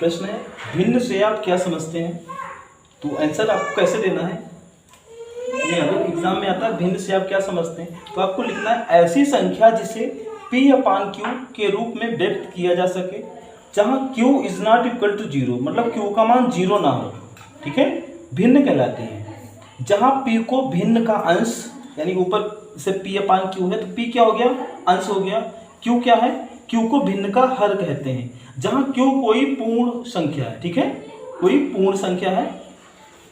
प्रश्न है भिन्न से आप क्या समझते हैं, तो आंसर आपको कैसे देना है। ये अगर एग्जाम में आता है भिन्न से आप क्या समझते हैं, तो आपको लिखना है ऐसी संख्या जिसे P/Q के रूप में व्यक्त किया जा सके जहाँ Q is not equal to 0, मतलब Q का मान 0 ना हो, ठीक है, भिन्न कहलाती है। जहाँ P को भिन्न का अंश, यानी ऊपर से P/Q है तो P क्या हो गया, अंश हो गया, Q क्या है, Q को भिन्न का हर कहते हैं। जहाँ Q कोई पूर्ण संख्या है, ठीक है, कोई पूर्ण संख्या है,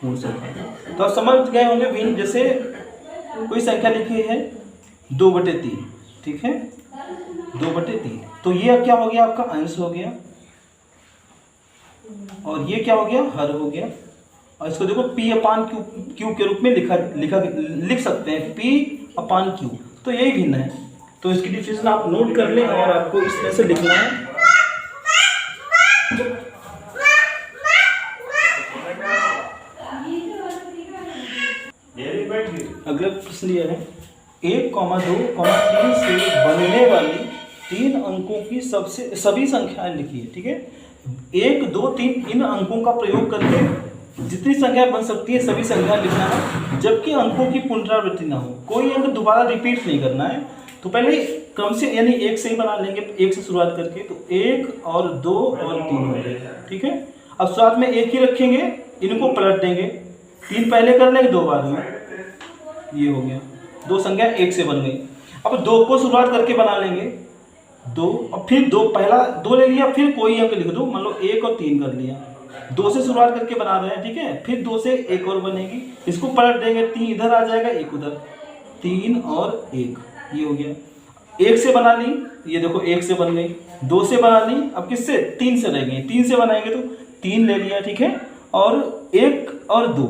पूर्ण संख्या। तो आप समझ गए होंगे भिन्न, जैसे कोई संख्या लिखी है 2/3, ठीक है, 2/3, तो ये क्या हो गया, आपका अंश हो गया, और ये क्या हो गया, हर हो गया। और इसको देखो P/Q के रूप में लिख सकते हैं, P/Q, तो यही भिन्न है। तो इसकी डिफिनेशन आप नोट कर लें और आपको इस तरह से लिखना है। अगला प्रश्न यह है 1, 2, 3 से बनने वाली 3 अंकों की सभी संख्याएं लिखिए, ठीक है। 1, 2, 3 इन अंकों का प्रयोग करके जितनी संख्या बन सकती है सभी संख्या लिखना है, जबकि अंकों की पुनरावृत्ति ना हो, कोई अंक दोबारा रिपीट नहीं करना है। तो पहले क्रम से यानी 1 से ही बना लेंगे, 1 से शुरुआत करके, तो 1 और 2 और 3 हो गए, ठीक है। अब शुरुआत में 1 ही रखेंगे, इनको पलट देंगे, 3 पहले कर लेंगे, 2 बाद में, ये हो गया, 2 संख्या 1 से बन गई। अब 2 को शुरुआत करके बना लेंगे, 2 और फिर 2, पहला 2 ले लिया, फिर कोई अंक लिख दो, मान लो 1 और 3 कर लिया, 2 से शुरुआत करके बना रहे हैं, ठीक है, फिर 2 से 1 और बनेगी, इसको पलट देंगे, 3 इधर आ जाएगा, 1 उधर, 3 और 1, ये हो गया। 1 से बना ली, ये देखो 1 से बन गई, 2 से बना ली, अब किससे, 3 से रह गई, 3 से बनाएंगे तो 3 ले लिया, ठीक है, और 1 और 2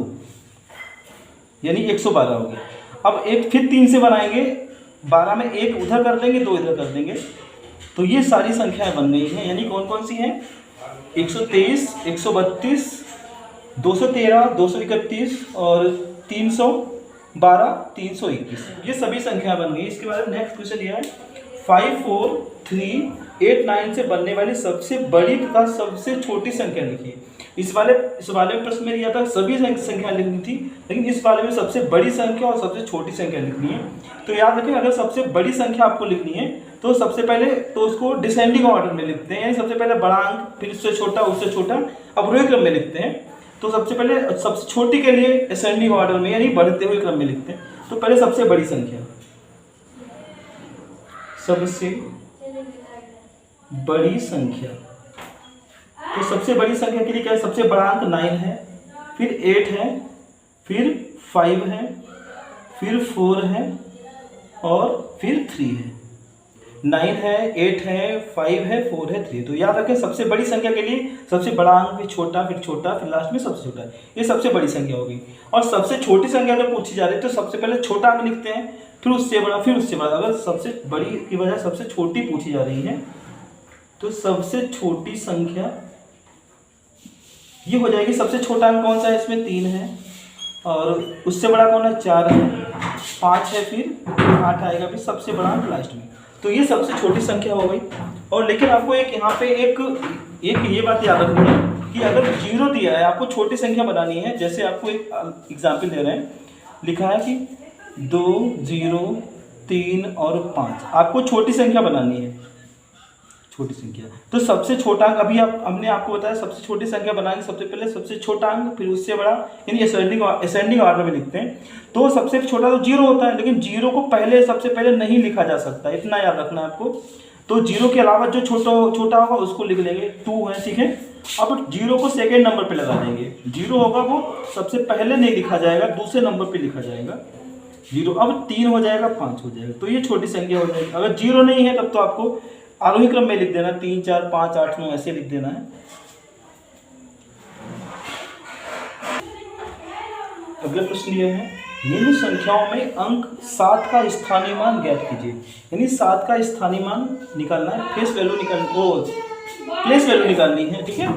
यानी 112 हो गया। अब 1 फिर 3 से बनाएंगे, 12 में 1 उधर कर देंगे, 2 इधर कर देंगे, तो ये सारी संख्याएं बन गई हैं। यानी कौन कौन सी हैं, 123, 132, 213, 231 और 312, 321, ये सभी संख्या बन गई। इसके बाद नेक्स्ट क्वेश्चन ये है 5, 4, 3, 8, 9 से बनने वाली सबसे बड़ी तथा सबसे छोटी संख्या लिखिए। इस वाले में प्रश्न में दिया था सभी संख्या लिखनी थी, लेकिन इस वाले में सबसे बड़ी संख्या और सबसे छोटी संख्या लिखनी है। तो याद रखें, अगर सबसे बड़ी संख्या आपको लिखनी है तो सबसे पहले तो उसको डिसेंडिंग ऑर्डर में लिखते हैं, यानी सबसे पहले बड़ा अंक, फिर उससे छोटा, उससे छोटा, अवरोही क्रम में लिखते हैं। तो सबसे पहले सबसे छोटी के लिए असेंडिंग ऑर्डर में यानी बढ़ते हुए क्रम में लिखते हैं। तो पहले सबसे बड़ी संख्या, सबसे बड़ी संख्या, तो सबसे बड़ी संख्या के लिए क्या है, सबसे बड़ा अंक 9 है, फिर 8 है, फिर 5 है, फिर 4 है और फिर 3 है। 9 है, 8 है, 5 है, 4 है, 3। तो याद रखें सबसे बड़ी संख्या के लिए सबसे बड़ा अंक, फिर छोटा, फिर लास्ट में सबसे छोटा, ये सबसे बड़ी संख्या होगी। और सबसे छोटी संख्या अगर पूछी जा रही है तो सबसे पहले छोटा अंक लिखते हैं, फिर उससे बड़ा, फिर उससे बड़ा। अगर सबसे बड़ी की बजाय सबसे छोटी पूछी जा रही है तो सबसे छोटी संख्या ये हो जाएगी। सबसे छोटा अंक कौन सा है, इसमें 3 है, और उससे बड़ा कौन है, 4 है, 5 है, फिर 8 आएगा, फिर सबसे बड़ा अंक लास्ट में। तो ये सबसे छोटी संख्या हो गई। और लेकिन आपको एक यहाँ पे एक ये बात याद रखनी है कि अगर 0 दिया है, आपको छोटी संख्या बनानी है। जैसे आपको एक एग्जाम्पल दे रहे हैं, लिखा है कि 2, 0, 3 और 5, आपको छोटी संख्या बनानी है, छोटी संख्या। तो सबसे छोटा अंक, अभी हमने आपको बताया सबसे छोटी संख्या बनाएंगे, सबसे पहले सबसे छोटा अंक, फिर उससे बड़ा, यानी असेंडिंग ऑर्डर में लिखते हैं। तो सबसे छोटा तो 0 होता है, लेकिन 0 को पहले सबसे पहले नहीं लिखा जा सकता, इतना याद रखना है आपको। तो 0 के अलावा जो छोटा होगा उसको लिख लेंगे, 2 है, ठीक है। अब 0 को सेकेंड नंबर पे लगा देंगे, 0 होगा वो सबसे पहले नहीं लिखा जाएगा, दूसरे नंबर पे लिखा जाएगा 0। अब 3 हो जाएगा, 5 हो जाएगा, तो ये छोटी संख्या हो जाएगी। अगर 0 नहीं है तब तो आपको आरोही क्रम में लिख देना, 3, 4, 5, 8, 9 ऐसे लिख देना है। अगला प्रश्न यह है निम्न संख्याओं में अंक 7 का स्थानीय मान ज्ञात कीजिए। यानी 7 का स्थानीय मान निकालना है, प्लेस वैल्यू निकालनी है, ठीक है।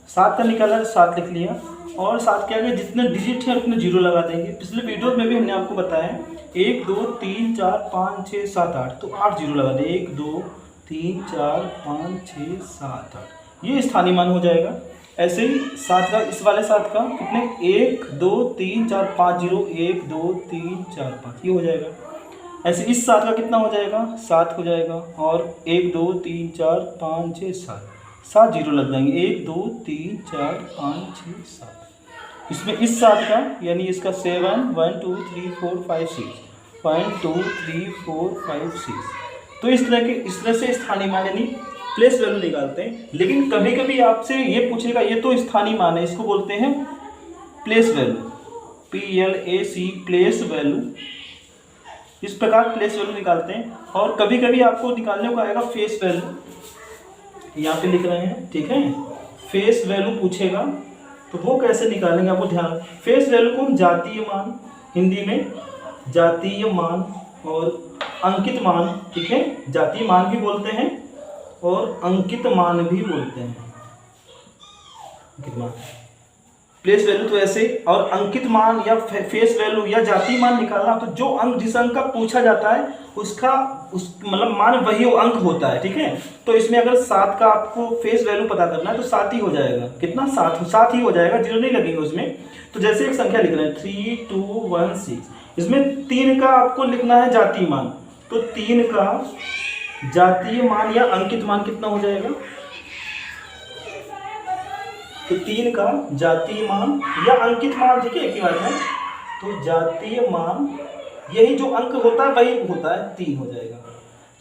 7 का निकाला है, 7 लिख लिया, और 7 के आगे जितने डिजिट है उतने 0 लगा देंगे। पिछले वीडियो में भी हमने आपको बताया 1, 2, 3, 4, 5, 6, 7, 8, तो 8 0 लगा दें। 1, 2, 3 4 5 6 7 8, ये स्थानीय मान हो जाएगा। ऐसे ही 7 का, इस वाले 7 का कितने, 1 2 3 4 5 0, 1 2 3 4 5, ये हो जाएगा। ऐसे इस 7 का कितना हो जाएगा, 7 हो जाएगा। और 1 2 3 4 5 6 7, 7 जीरो लग जाएंगे, 1 2 3 4 5 6 7। इसमें इस 7 का यानी इसका 7 1 2 3 4 5 6, 1 2 3 4 5 6। तो इस तरह से स्थानीय मान यानी प्लेस वैल्यू निकालते हैं। लेकिन कभी कभी आपसे ये पूछेगा, ये तो स्थानीय मान है, इसको बोलते हैं place value, PLAC, place value. इस प्रकार प्लेस वैल्यू निकालते हैं। और कभी कभी आपको निकालने को आएगा फेस वैल्यू, यहाँ पे लिख रहे हैं, ठीक है। फेस वैल्यू पूछेगा तो वो कैसे निकालेंगे, आपको ध्यान। फेस वैल्यू को जातीय मान, हिंदी में जातीय मान और अंकित मान, ठीक है, जातीय मान भी बोलते हैं और अंकित मान भी बोलते हैं। अंकित मान, प्लेस वैल्यू तो ऐसे, और अंकित मान या फेस वैल्यू या जातीय मान निकालना, तो जो अंक, जिस अंक का पूछा जाता है उसका मतलब मान वही अंक होता है, ठीक है। तो इसमें अगर 7 का आपको फेस वैल्यू पता करना है तो 7 ही हो जाएगा। कितना, 7 ही हो जाएगा, जीरो नहीं लगेंगे उसमें। तो जैसे एक संख्या लिख रहे हैं 3 2 1 6, इसमें 3 का आपको लिखना है जातीय मान, तो 3 का जातीय मान या अंकित मान कितना हो जाएगा, तो 3 का जातीय मान या अंकित मान, ठीक है, एक ही बात है। तो जातीय मान, यही जो अंक होता है वही होता है, 3 हो जाएगा।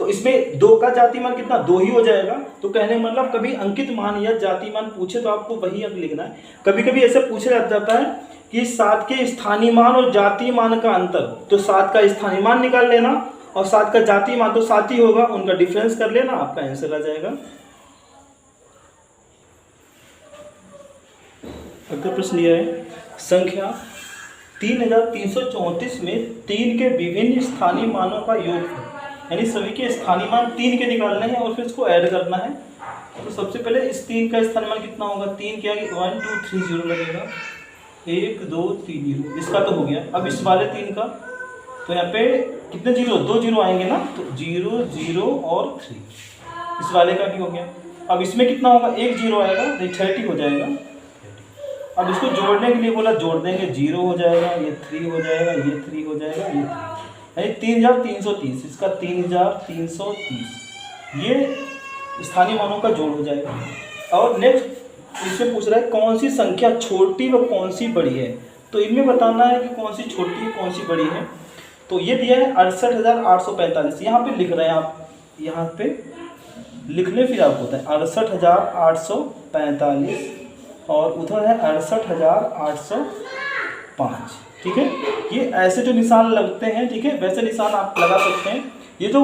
तो इसमें 2 का जातीय मान कितना, 2 ही हो जाएगा। तो कहने मतलब कभी अंकित मान या जातीय मान पूछे तो आपको वही अंक लिखना है। कभी कभी ऐसे पूछा जाता है कि 7 के स्थानीय मान और जातीय मान का अंतर, तो 7 का स्थानीय मान निकाल लेना और 7 का जातीय मान तो 7 ही होगा, उनका डिफरेंस कर लेना, आपका आंसर आ जाएगा। अगला प्रश्न यह है, संख्या 3334 में 3 के विभिन्न स्थानीय मानों का योग है, यानी सभी के स्थानीय मान 3 के निकालने हैं और फिर इसको ऐड करना है। तो सबसे पहले इस 3 का स्थानीय मान कितना होगा, 3 क्या, 1 2 3 0 लगेगा, 1 2 3 0, इसका तो हो गया। अब इस वाले 3 का, तो यहाँ पे कितने जीरो, 2 जीरो आएंगे ना, तो 0 0 और 3, इस वाले का भी हो गया। अब इसमें कितना होगा, 1 जीरो आएगा तो 30 हो जाएगा। अब इसको जोड़ने के लिए बोला, जोड़ देंगे, 0 हो जाएगा, ये 3 हो जाएगा, ये 3 हो जाएगा, ये 3, यानी 3330, इसका 3330, ये स्थानीय मानों का जोड़ हो जाएगा। और नेक्स्ट इसमें पूछ रहा है कौन सी संख्या छोटी व कौन सी बड़ी है, तो इनमें बताना है कि कौन सी छोटी है कौन सी बड़ी है। तो ये दिया है 68,845, यहाँ पे लिख रहे हैं आप, यहाँ पे लिखने फिर आपको होता है 68,845 और उधर है 68,805, ठीक है। ये ऐसे जो निशान लगते हैं, ठीक है, वैसे निशान आप लगा सकते हैं। ये जो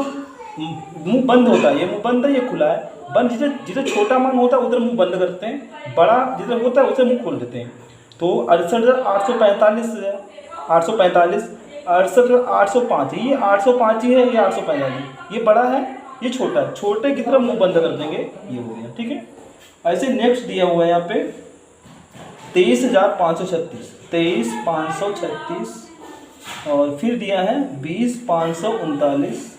मुंह बंद होता है, ये मुंह बंद है, ये खुला है। बंद जिधर छोटा मान होता है उधर मुंह बंद करते हैं, बड़ा जिधर होता है उसे मुंह खोल देते हैं। तो 68,845, 68,805, ये 805 ही है, ये 845, ये बड़ा है, ये छोटा है, छोटे की तरफ मुंह बंद कर देंगे, ये हो गया, ठीक है। ऐसे नेक्स्ट दिया हुआ है यहाँ पे 23,536, 23,536 और फिर दिया है 20,539,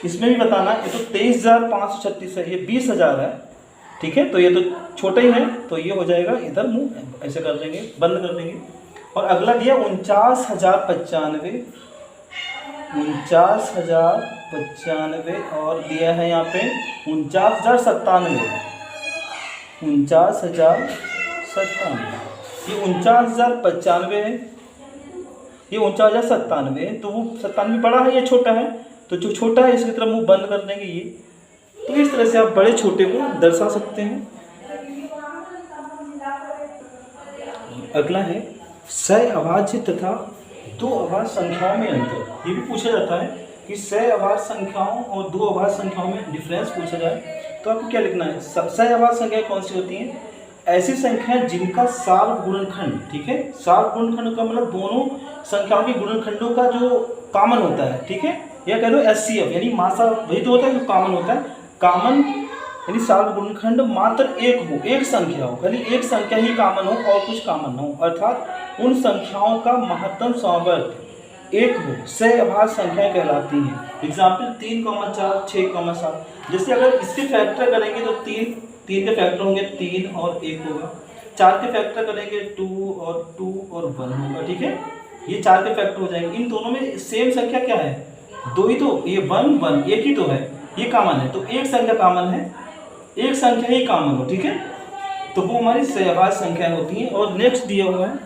इसमें भी बताना, ये तो 23,536 है, ये 20,000 है, ठीक है। तो ये तो छोटा ही है, तो ये हो जाएगा, इधर मुंह ऐसे कर देंगे, बंद कर देंगे। और अगला दिया 49,095, 49,095 और दिया है यहाँ पे 49,097, 49,097, ये 49,095 है, ये 49,097 है। तो वो 97 बड़ा है, ये छोटा है, तो जो छोटा है इसकी तरफ मुंह बंद कर देंगे ये। तो इस तरह से आप बड़े छोटे को दर्शा सकते हैं। अगला है सह अभाज्य तथा दो अभाज्य संख्याओं में अंतर। ये भी पूछा जाता है कि सह अभाज्य संख्याओं और दो अभाज्य संख्याओं में डिफरेंस पूछा जाए तो आपको क्या लिखना है। सह अभाज्य संख्याएं कौन सी होती हैं? ऐसी संख्याएं जिनका साल गुणनखंड, ठीक है, साल गुणनखंड का मतलब दोनों संख्याओं के गुणनखंडों का जो कॉमन होता है, ठीक है, या कह लो HCF यानी मासा वही तो होता है जो कॉमन होता है। कॉमन यानी साल गुणनखंड मात्र एक हो, एक संख्या हो, यानी एक संख्या ही कॉमन हो और कुछ कॉमन ना हो, अर्थात उन संख्याओं का महत्तम समवर्ग एक हो सहअभाज्य संख्याएं कहलाती हैं। एग्जाम्पल 3, 4, 6, 7। जैसे अगर इसके फैक्टर करेंगे तो 3 के फैक्टर होंगे 3 और 1 होगा। 4 के फैक्टर करेंगे 2 और 1 होगा। ठीक है, ये 4 के फैक्टर हो जाएंगे। इन दोनों में सेम संख्या क्या है? 2 ही तो, ये 1 1 एक ही तो है, ये कॉमन है। तो एक संख्या कॉमन है, एक संख्या ही कॉमन हो। ठीक है, तो वो हमारी सहअभाज्य संख्याएं होती हैं। और नेक्स्ट दिया हुआ है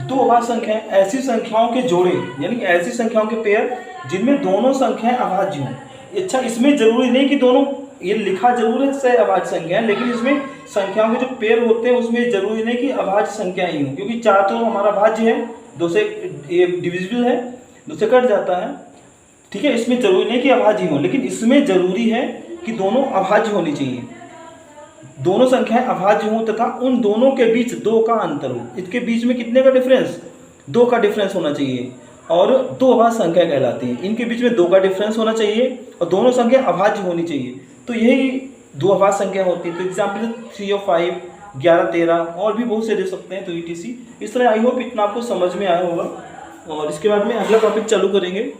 दो अभाज्य संख्याएं, ऐसी संख्याओं के जोड़े, यानी ऐसी संख्याओं के पेयर जिनमें दोनों संख्याएं अभाज्य हों। अच्छा, इसमें जरूरी नहीं कि दोनों, ये लिखा जरूर है सहअभाज्य संख्या है, लेकिन इसमें संख्याओं के जो पेयर होते हैं उसमें जरूरी नहीं कि अभाज्य संख्या ही हो, क्योंकि 4 तो हमारा भाज्य है, 2 से ये डिविजिबल है, 2 से कट जाता है। ठीक है, इसमें जरूरी नहीं कि अभाज्य हो, लेकिन इसमें जरूरी है कि दोनों अभाज्य होनी चाहिए, दोनों संख्याएं अभाज्य हों तथा उन दोनों के बीच 2 का अंतर हो। इसके बीच में कितने का डिफरेंस? 2 का डिफरेंस होना चाहिए, और दो अभाज्य संख्या कहलाती है। इनके बीच में 2 का डिफरेंस होना चाहिए और दोनों संख्या अभाज्य होनी चाहिए, तो यही दो अभाज्य संख्या होती है। तो एग्जाम्पल 3 और 5, 11, 13 और भी बहुत से दे सकते हैं। तो ETC इस तरह। आई होप इतना आपको समझ में आया होगा, और इसके बाद में अगला टॉपिक चालू करेंगे।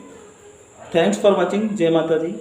Thanks for watching. जय माता दी।